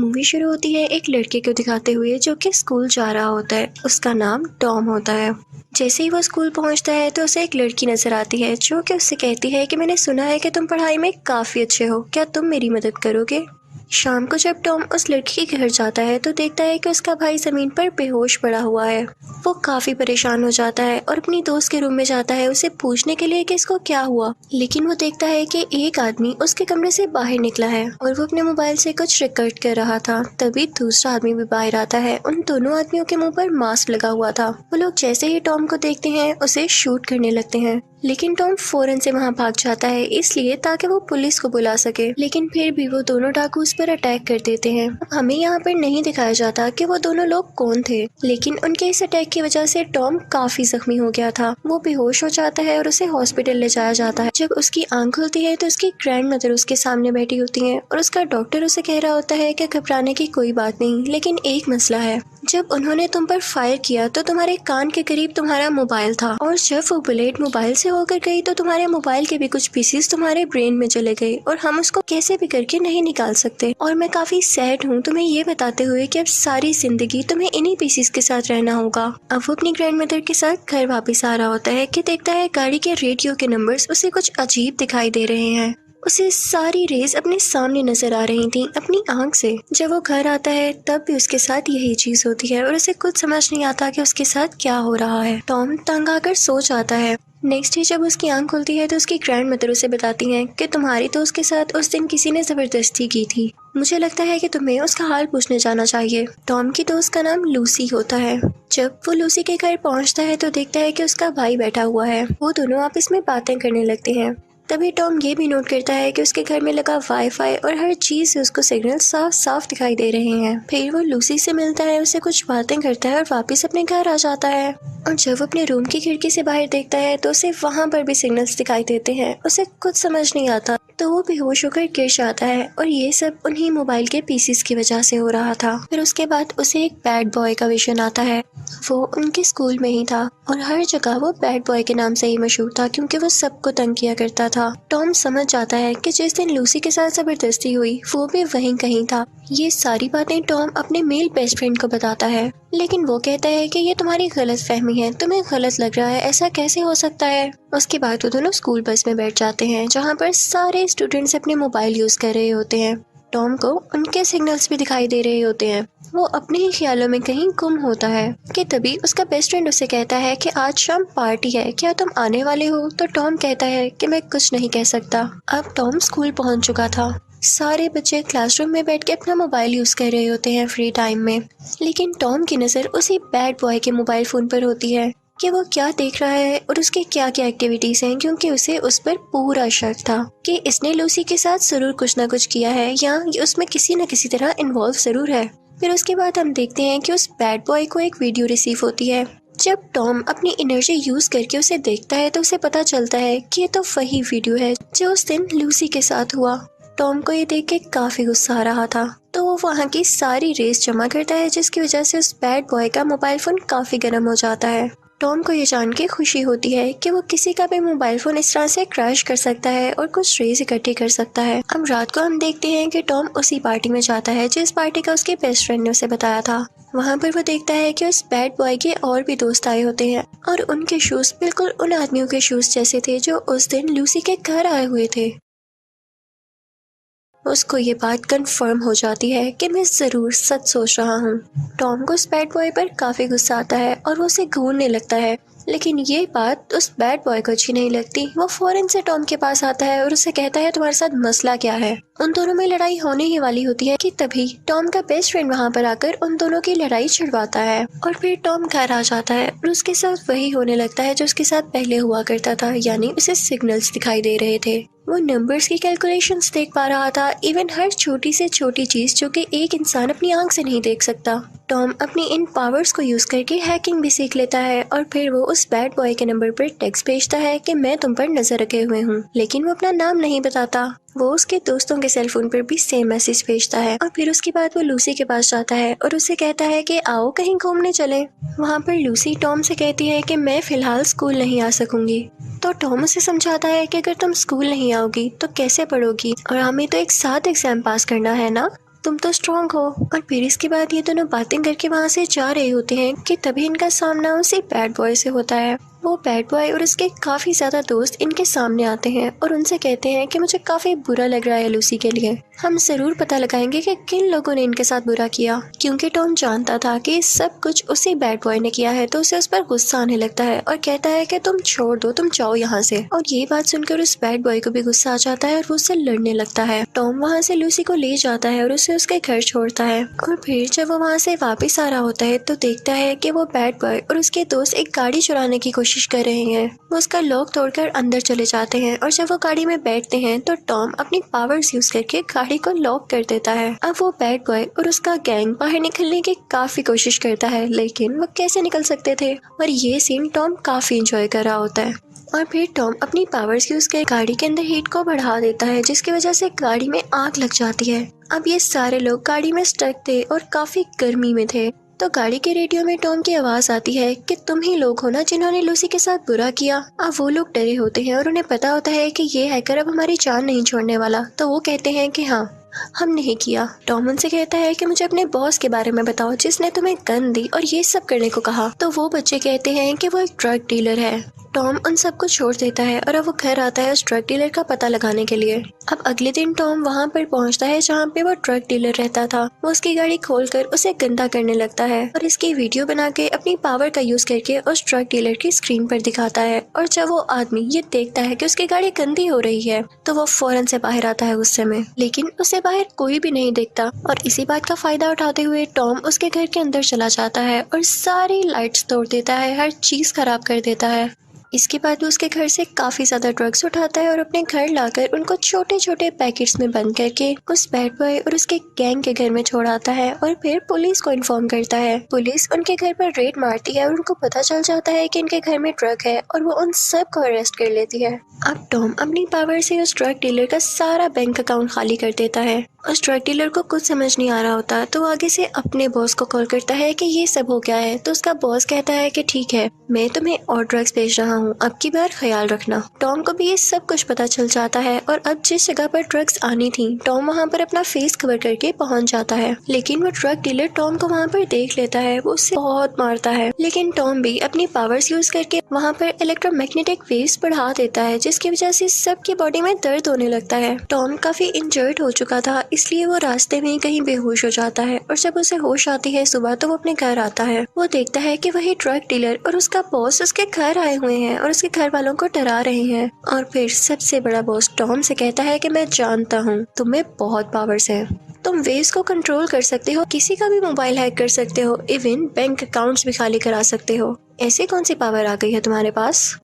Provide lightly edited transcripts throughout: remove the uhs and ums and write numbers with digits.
Movie शुरू होती है एक लड़के को दिखाते हुए जो कि स्कूल जा रहा होता है। उसका नाम टॉम होता है। जैसे ही वो स्कूल पहुंचता है तो उसे एक लड़की नजर आती है जो कि उससे कहती है कि मैंने सुना है कि तुम पढ़ाई में काफी अच्छे हो, क्या तुम मेरी मदद करोगे। शाम को जब टॉम उस लड़की के घर जाता है तो देखता है कि उसका भाई जमीन पर बेहोश पड़ा हुआ है। वो काफी परेशान हो जाता है और अपनी दोस्त के रूम में जाता है उसे पूछने के लिए कि इसको क्या हुआ, लेकिन वो देखता है कि एक आदमी उसके कमरे से बाहर निकला है और वो अपने मोबाइल से कुछ रिकॉर्ड कर रहा था। तभी दूसरा आदमी भी बाहर आता है। उन दोनों आदमियों के मुंह पर मास्क लगा हुआ था। वो लोग जैसे ही टॉम को देखते हैं उसे शूट करने लगते हैं, लेकिन टॉम फौरन से वहां भाग जाता है इसलिए ताकि वो पुलिस को बुला सके। लेकिन फिर भी वो दोनों डाकू उस पर अटैक कर देते हैं। अब हमें यहाँ पर नहीं दिखाया जाता कि वो दोनों लोग कौन थे, लेकिन उनके इस अटैक की वजह से टॉम काफी जख्मी हो गया था। वो बेहोश हो जाता है और उसे हॉस्पिटल ले जाया जाता है। जब उसकी आंख खुलती है तो उसकी ग्रैंड मदर उसके सामने बैठी होती है और उसका डॉक्टर उसे कह रहा होता है कि घबराने की कोई बात नहीं, लेकिन एक मसला है। जब उन्होंने तुम पर फायर किया तो तुम्हारे कान के करीब तुम्हारा मोबाइल था, और जब वो बुलेट मोबाइल से होकर गई तो तुम्हारे मोबाइल के भी कुछ पीसेस तुम्हारे ब्रेन में चले गए और हम उसको कैसे भी करके नहीं निकाल सकते। और मैं काफी सैड हूँ तुम्हें ये बताते हुए कि अब सारी जिंदगी तुम्हें इन्हीं पीसेस के साथ रहना होगा। अब वो अपनी ग्रैंड मदर के साथ घर वापस आ रहा होता है कि देखता है गाड़ी के रेडियो के नंबर्स उसे कुछ अजीब दिखाई दे रहे हैं। उसे सारी रेस अपने सामने नजर आ रही थी अपनी आंख से। जब वो घर आता है तब भी उसके साथ यही चीज होती है और उसे कुछ समझ नहीं आता कि उसके साथ क्या हो रहा है। टॉम तंग आकर सो जाता है। नेक्स्ट डे जब उसकी आंख खुलती है तो उसकी ग्रैंड मदर उसे बताती हैं कि तुम्हारी दोस्त के साथ उस दिन किसी ने जबरदस्ती की थी। मुझे लगता है कि तुम्हें उसका हाल पूछने जाना चाहिए। टॉम की दोस्त का नाम लूसी होता है। जब वो लूसी के घर पहुंचता है तो देखता है कि उसका भाई बैठा हुआ है। वो दोनों आपस में बातें करने लगते हैं। तभी टॉम ये भी नोट करता है कि उसके घर में लगा वाईफाई और हर चीज से उसको सिग्नल साफ साफ दिखाई दे रहे हैं। फिर वो लूसी से मिलता है, उससे कुछ बातें करता है और वापस अपने घर आ जाता है। और जब वो अपने रूम की खिड़की से बाहर देखता है तो उसे वहां पर भी सिग्नल्स दिखाई देते हैं। उसे कुछ समझ नहीं आता तो वो बेहोश होकर गिर जाता है, और ये सब उन्हीं मोबाइल के पीसेस की वजह से हो रहा था। फिर उसके बाद उसे एक बैड बॉय का विजन आता है। वो उनके स्कूल में ही था और हर जगह वो बैड बॉय के नाम से ही मशहूर था क्योंकि वो सबको तंग किया करता था। टॉम समझ जाता है कि जिस दिन लूसी के साथ जबरदस्ती हुई वो भी वहीं कहीं था। ये सारी बातें टॉम अपने मेल बेस्ट फ्रेंड को बताता है, लेकिन वो कहता है कि ये तुम्हारी गलत फहमी है, तुम्हें गलत लग रहा है, ऐसा कैसे हो सकता है। उसके बाद वो दोनों स्कूल बस में बैठ जाते हैं जहाँ पर सारे स्टूडेंट्स अपने मोबाइल यूज कर रहे होते हैं। टॉम को उनके सिग्नल्स भी दिखाई दे रहे होते हैं। वो अपने ही ख्यालों में कहीं गुम होता है कि तभी उसका बेस्ट फ्रेंड उसे कहता है कि आज शाम पार्टी है, क्या तुम आने वाले हो। तो टॉम कहता है कि मैं कुछ नहीं कह सकता। अब टॉम स्कूल पहुंच चुका था। सारे बच्चे क्लासरूम में बैठ के अपना मोबाइल यूज कर रहे होते हैं फ्री टाइम में, लेकिन टॉम की नजर उसी बैड बॉय के मोबाइल फोन पर होती है कि वो क्या देख रहा है और उसके क्या क्या एक्टिविटीज हैं, क्योंकि उसे उस पर पूरा शक था कि इसने लूसी के साथ जरूर कुछ ना कुछ किया है या उसमें किसी न किसी तरह इन्वॉल्व जरूर है। फिर उसके बाद हम देखते हैं कि उस बैड बॉय को एक वीडियो रिसीव होती है। जब टॉम अपनी एनर्जी यूज करके उसे देखता है तो उसे पता चलता है कि ये तो वही वीडियो है जो उस दिन लूसी के साथ हुआ। टॉम को ये देख के काफी गुस्सा आ रहा था तो वो वहाँ की सारी रेस जमा करता है, जिसकी वजह से उस बैड बॉय का मोबाइल फोन काफी गर्म हो जाता है। टॉम को ये जान के खुशी होती है कि वो किसी का भी मोबाइल फोन इस तरह से क्रैश कर सकता है और कुछ रेस इकट्ठी कर सकता है। अब रात को हम देखते हैं कि टॉम उसी पार्टी में जाता है जिस पार्टी का उसके बेस्ट फ्रेंड ने उसे बताया था। वहाँ पर वो देखता है कि उस बैड बॉय के और भी दोस्त आए होते हैं और उनके शूज बिल्कुल उन आदमियों के शूज जैसे थे जो उस दिन लूसी के घर आए हुए थे। उसको ये बात कंफर्म हो जाती है कि मैं जरूर सच सोच रहा हूँ। टॉम को उस बैड बॉय पर काफी गुस्सा आता है और वो उसे घूरने लगता है, लेकिन ये बात उस बैड बॉय को अच्छी नहीं लगती। वो फौरन से टॉम के पास आता है और उसे कहता है तुम्हारे साथ मसला क्या है। उन दोनों में लड़ाई होने ही वाली होती है कि तभी टॉम का बेस्ट फ्रेंड वहाँ पर आकर उन दोनों की लड़ाई छुड़वाता है और फिर टॉम घर आ जाता है और उसके साथ वही होने लगता है जो उसके साथ पहले हुआ करता था, यानी उसे सिग्नल्स दिखाई दे रहे थे। वो नंबर्स की कैलकुलेशंस देख पा रहा था, इवन हर छोटी से छोटी चीज जो कि एक इंसान अपनी आंख से नहीं देख सकता। टॉम अपनी इन पावर्स को यूज करके हैकिंग भी सीख लेता है और फिर वो उस बैड बॉय के नंबर पर टेक्स्ट भेजता है कि मैं तुम पर नजर रखे हुए हूँ, लेकिन वो अपना नाम नहीं बताता। वो उसके दोस्तों के सेल फोन पर भी सेम मैसेज भेजता है और फिर उसके बाद वो लूसी के पास जाता है और उसे कहता है कि आओ कहीं घूमने चले। वहाँ पर लूसी टॉम से कहती है कि मैं फिलहाल स्कूल नहीं आ सकूंगी। तो टॉम उसे समझाता है कि अगर तुम स्कूल नहीं आओगी तो कैसे पढ़ोगी, और हमें तो एक साथ एग्जाम पास करना है ना। तुम तो स्ट्रांग हो। और फिर इसके बाद ये दोनों बातें करके वहाँ से जा रहे होते हैं कि तभी इनका सामना उसी बैड बॉय से होता है। वो बैड बॉय और उसके काफी ज्यादा दोस्त इनके सामने आते हैं और उनसे कहते हैं कि मुझे काफी बुरा लग रहा है लूसी के लिए। हम जरूर पता लगाएंगे कि किन लोगों ने इनके साथ बुरा किया, क्योंकि टॉम जानता था कि सब कुछ उसी बैड बॉय ने किया है। तो उसे उस पर गुस्सा आने लगता है और कहता है कि तुम छोड़ दो, तुम जाओ यहाँ से। और ये बात सुनकर उस बैड बॉय को भी गुस्सा आ जाता है और वो उससे लड़ने लगता है। टॉम वहाँ से लूसी को ले जाता है और उसे उसके घर छोड़ता है। और फिर जब वो वहाँ से वापस आ रहा होता है तो देखता है कि वो बैड बॉय और उसके दोस्त एक गाड़ी चुराने की कोशिश कर रहे हैं। वो उसका लॉक तोड़कर अंदर चले जाते हैं और जब वो गाड़ी में बैठते हैं तो टॉम अपनी पावर्स यूज करके गाड़ी को लॉक कर देता है। अब वो बैड बॉय और उसका गैंग बाहर निकलने की काफी कोशिश करता है, लेकिन वो कैसे निकल सकते थे। और ये सीन टॉम काफी इंजॉय कर रहा होता है। और फिर टॉम अपनी पावर्स यूज कर गाड़ी के अंदर हीट को बढ़ा देता है, जिसकी वजह से गाड़ी में आग लग जाती है। अब ये सारे लोग गाड़ी में स्टक थे और काफी गर्मी में थे। तो गाड़ी के रेडियो में टॉम की आवाज आती है कि तुम ही लोग हो ना जिन्होंने लूसी के साथ बुरा किया। अब वो लोग डरे होते हैं और उन्हें पता होता है कि ये हैकर अब हमारी जान नहीं छोड़ने वाला। तो वो कहते हैं कि हाँ, हम नहीं किया। टॉम उनसे कहता है कि मुझे अपने बॉस के बारे में बताओ जिसने तुम्हें गन दी और ये सब करने को कहा। तो वो बच्चे कहते हैं कि वो एक ड्रग डीलर है। टॉम उन सबको छोड़ देता है और अब वो घर आता है उस ड्रग डीलर का पता लगाने के लिए। अब अगले दिन टॉम वहाँ पर पहुँचता है जहाँ पे वो ड्रग डीलर रहता था। वो उसकी गाड़ी खोलकर उसे गंदा करने लगता है और इसकी वीडियो बना के अपनी पावर का यूज करके उस ड्रग डीलर की स्क्रीन पर दिखाता है। और जब वो आदमी ये देखता है कि उसकी गाड़ी गंदी हो रही है तो वो फौरन से बाहर आता है गुस्से में, लेकिन उसे बाहर कोई भी नहीं दिखता। और इसी बात का फायदा उठाते हुए टॉम उसके घर के अंदर चला जाता है और सारी लाइट्स तोड़ देता है, हर चीज खराब कर देता है। इसके बाद वो उसके घर से काफी ज्यादा ड्रग्स उठाता है और अपने घर लाकर उनको छोटे छोटे पैकेट्स में बंद करके उस बैड बॉय और उसके गैंग के घर में छोड़ आता है और फिर पुलिस को इन्फॉर्म करता है। पुलिस उनके घर पर रेड मारती है और उनको पता चल जाता है कि इनके घर में ड्रग है और वो उन सब को अरेस्ट कर लेती है। अब टॉम अपनी पावर से उस ड्रग डीलर का सारा बैंक अकाउंट खाली कर देता है। उस ड्रग डीलर को कुछ समझ नहीं आ रहा होता तो आगे से अपने बॉस को कॉल करता है कि ये सब हो गया है। तो उसका बॉस कहता है कि ठीक है, मैं तुम्हें और ड्रग्स भेज रहा हूँ, अब की बार ख्याल रखना। टॉम को भी ये सब कुछ पता चल जाता है और अब जिस जगह पर ड्रग्स आनी थी टॉम वहाँ पर अपना फेस कवर करके पहुँच जाता है। लेकिन वो ड्रग डीलर टॉम को वहाँ पर देख लेता है, वो उससे बहुत मारता है। लेकिन टॉम भी अपनी पावर्स यूज करके वहाँ पर इलेक्ट्रोमैग्नेटिक वेव्स बढ़ा देता है, जिसकी वजह से सबकी बॉडी में दर्द होने लगता है। टॉम काफी इंजर्ड हो चुका था, इसलिए वो रास्ते में कहीं बेहोश हो जाता है और जब उसे होश आती है सुबह तो वो अपने घर आता है। वो देखता है कि वही ड्रग डीलर और उसका बॉस उसके घर आए हुए हैं और उसके घर वालों को डरा रहे हैं। और फिर सबसे बड़ा बॉस टॉम से कहता है कि मैं जानता हूँ तुम्हें बहुत पावर्स है, तुम वेव्स को कंट्रोल कर सकते हो, किसी का भी मोबाइल हैक कर सकते हो, इवन बैंक अकाउंट्स भी खाली करा सकते हो। ऐसी कौन सी पावर आ गई है तुम्हारे पास?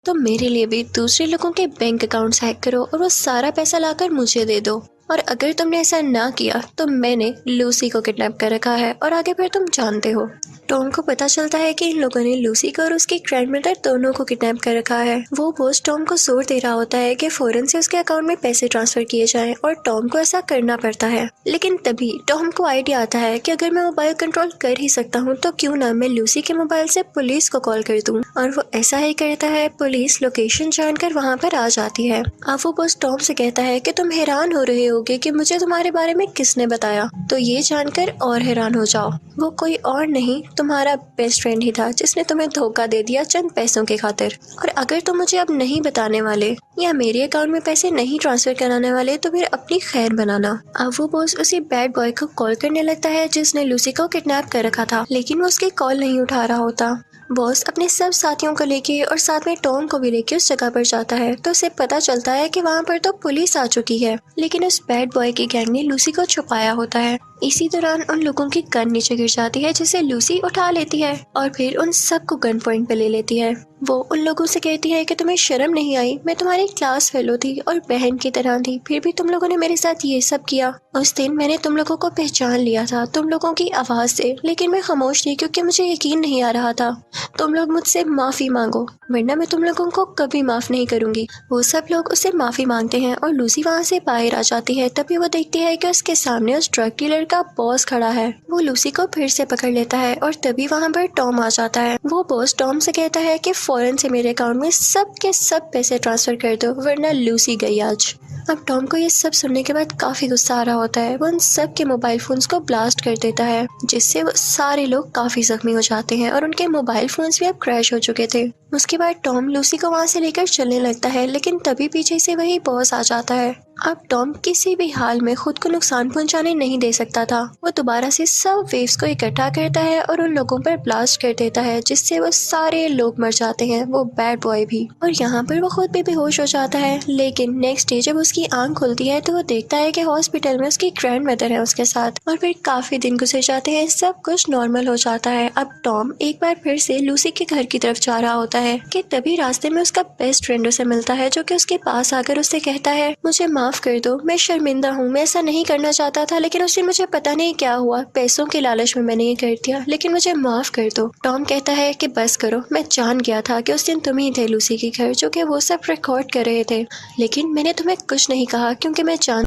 तो मेरे लिए भी दूसरे लोगों के बैंक अकाउंट्स हैक करो और वो सारा पैसा लाकर मुझे दे दो। और अगर तुमने ऐसा ना किया तो मैंने लूसी को किडनैप कर रखा है और आगे फिर तुम जानते हो। टॉम को पता चलता है कि इन लोगों ने लूसी को और उसकी ग्रैंडमदर दोनों को किडनैप कर रखा है। वो बॉस टॉम को जोर दे रहा होता है कि फौरन से उसके अकाउंट में पैसे ट्रांसफर किए जाएं और टॉम को ऐसा करना पड़ता है। लेकिन तभी टॉम को आइडिया आता है कि अगर मैं मोबाइल कंट्रोल कर ही सकता हूँ तो क्यों ना मैं लूसी के मोबाइल से पुलिस को कॉल कर दूं। और वो ऐसा ही करता है। पुलिस लोकेशन जानकर वहाँ पर आ जाती है। अब वो बॉस टॉम से कहता है कि तुम हैरान हो रहे होगे कि मुझे तुम्हारे बारे में किसने बताया, तो ये जानकर और हैरान हो जाओ, वो कोई और नहीं तुम्हारा बेस्ट फ्रेंड ही था जिसने तुम्हें धोखा दे दिया चंद पैसों के खातिर। और अगर तुम मुझे अब नहीं बताने वाले या मेरे अकाउंट में पैसे नहीं ट्रांसफर कराने वाले तो फिर अपनी खैर बनाना। अब वो बॉस उसी बैड बॉय को कॉल करने लगता है जिसने लूसी को किडनैप कर रखा था, लेकिन वो उसकी कॉल नहीं उठा रहा होता। बॉस अपने सब साथियों को लेके और साथ में टॉम को भी लेके उस जगह पर जाता है तो उसे पता चलता है कि वहाँ पर तो पुलिस आ चुकी है, लेकिन उस बैड बॉय की गैंग ने लूसी को छुपाया होता है। इसी दौरान उन लोगों की गन नीचे गिर जाती है जिसे लूसी उठा लेती है और फिर उन सबको गन पॉइंट पे ले लेती है। वो उन लोगों से कहती है कि तुम्हें शर्म नहीं आई, मैं तुम्हारी क्लास फेलो थी और बहन की तरह थी, फिर भी तुम लोगों ने मेरे साथ ये सब किया। उस दिन मैंने तुम लोगों को पहचान लिया था तुम लोगों की आवाज से, लेकिन मैं खामोश थी क्योंकि मुझे यकीन नहीं आ रहा था। तुम लोग मुझसे माफी मांगो वरना मैं तुम लोगों को कभी माफ नहीं करूंगी। वो सब लोग उससे माफी मांगते हैं और लूसी वहाँ से बाहर आ जाती है। तभी वो देखती है कि उसके सामने उस ड्रग डीलर का बॉस खड़ा है। वो लूसी को फिर से पकड़ लेता है और तभी वहाँ पर टॉम आ जाता है। वो बॉस टॉम से कहता है कि फौरन से मेरे अकाउंट में सब के सब पैसे ट्रांसफर कर दो वरना लूसी गई आज। अब टॉम को ये सब सुनने के बाद काफी गुस्सा आ रहा होता है। वो उन सब के मोबाइल फोन्स को ब्लास्ट कर देता है जिससे वो सारे लोग काफी जख्मी हो जाते हैं और उनके मोबाइल फोन्स भी अब क्रैश हो चुके थे। उसके बाद टॉम लूसी को वहाँ से लेकर चलने लगता है लेकिन तभी पीछे से वही बॉस आ जाता है। अब टॉम किसी भी हाल में खुद को नुकसान पहुंचाने नहीं दे सकता था। वो दोबारा से सब वेव्स को इकट्ठा करता है और उन लोगों पर ब्लास्ट कर देता है जिससे वो सारे लोग मर जाते हैं, वो बैड बॉय भी। और यहाँ पर वो खुद भी बेहोश हो जाता है। लेकिन नेक्स्ट डे जब उसकी आंख खुलती है तो वो देखता है कि हॉस्पिटल में उसकी ग्रैंड मदर है उसके साथ। और फिर काफी दिन गुजर जाते हैं, सब कुछ नॉर्मल हो जाता है। अब टॉम एक बार फिर से लूसी के घर की तरफ जा रहा होता है कि तभी रास्ते में उसका बेस्ट फ्रेंड उसे मिलता है जो कि उसके पास आकर उससे कहता है मुझे माफ कर दो, मैं शर्मिंदा हूँ, मैं ऐसा नहीं करना चाहता था लेकिन उससे मुझे पता नहीं क्या हुआ, पैसों के लालच में मैंने ये कर दिया, लेकिन मुझे माफ कर दो। टॉम कहता है कि बस करो, मैं जान गया था कि उस दिन तुम ही थे लूसी के घर जो कि वो सब रिकॉर्ड कर रहे थे, लेकिन मैंने तुम्हें कुछ नहीं कहा क्योंकि मैं जान